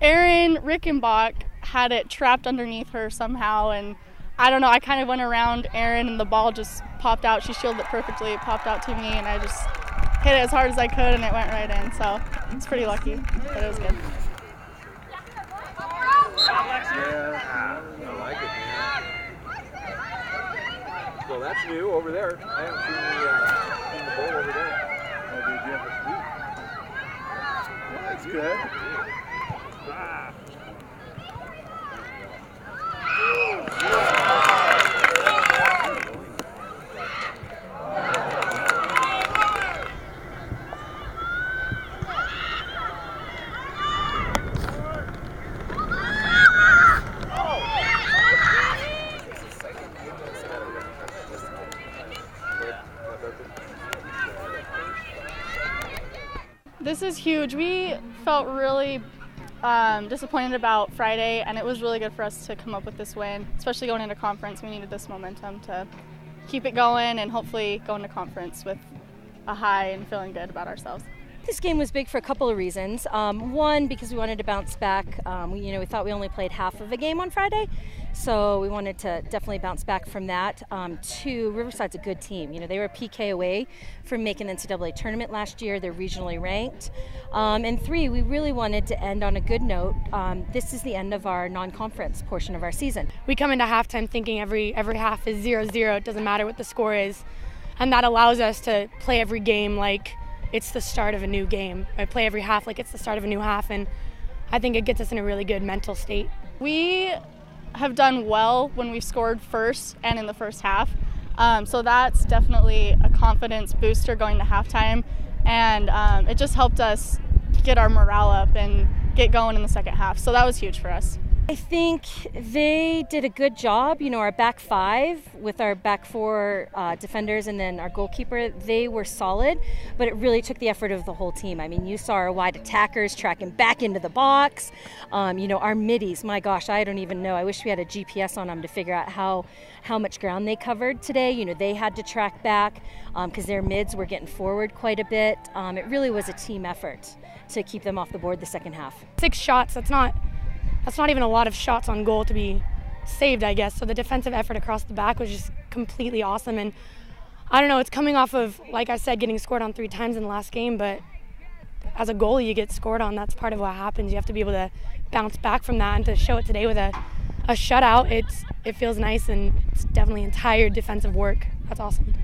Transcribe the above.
Erin Rickenbach had it trapped underneath her somehow, and I don't know, I kind of went around Erin and the ball just popped out. She shielded it perfectly, it popped out to me, and I just hit it as hard as I could and it went right in. So it's pretty lucky, but it was good. Yeah, I like it, man. So that's new over there. I haven't seen the bowl over there. That's good. This is huge. We felt really disappointed about Friday, and it was really good for us to come up with this win, especially going into conference. We needed this momentum to keep it going and hopefully go into conference with a high and feeling good about ourselves. This game was big for a couple of reasons. One, because we wanted to bounce back. We thought we only played half of a game on Friday, so we wanted to definitely bounce back from that. Two, Riverside's a good team. They were a PK away from making the NCAA tournament last year. They're regionally ranked. And three, we really wanted to end on a good note. This is the end of our non-conference portion of our season. We come into halftime thinking every half is 0-0. It doesn't matter what the score is, and that allows us to play every game like it's the start of a new game. I play every half like it's the start of a new half, and I think it gets us in a really good mental state. We have done well when we've scored first and in the first half, so that's definitely a confidence booster going to halftime, and it just helped us get our morale up and get going in the second half, so that was huge for us. I think they did a good job. Our back five with our back four defenders and then our goalkeeper, they were solid, but it really took the effort of the whole team. I mean, you saw our wide attackers tracking back into the box. Our middies, my gosh, I don't even know. I wish we had a GPS on them to figure out how much ground they covered today. They had to track back because their mids were getting forward quite a bit. It really was a team effort to keep them off the board the second half. 6 shots, that's not even a lot of shots on goal to be saved, I guess. So the defensive effort across the back was just completely awesome. And I don't know, it's coming off of, like I said, getting scored on 3 times in the last game, but as a goalie you get scored on, that's part of what happens. You have to be able to bounce back from that, and to show it today with a shutout, it feels nice, and it's definitely entire defensive work. That's awesome.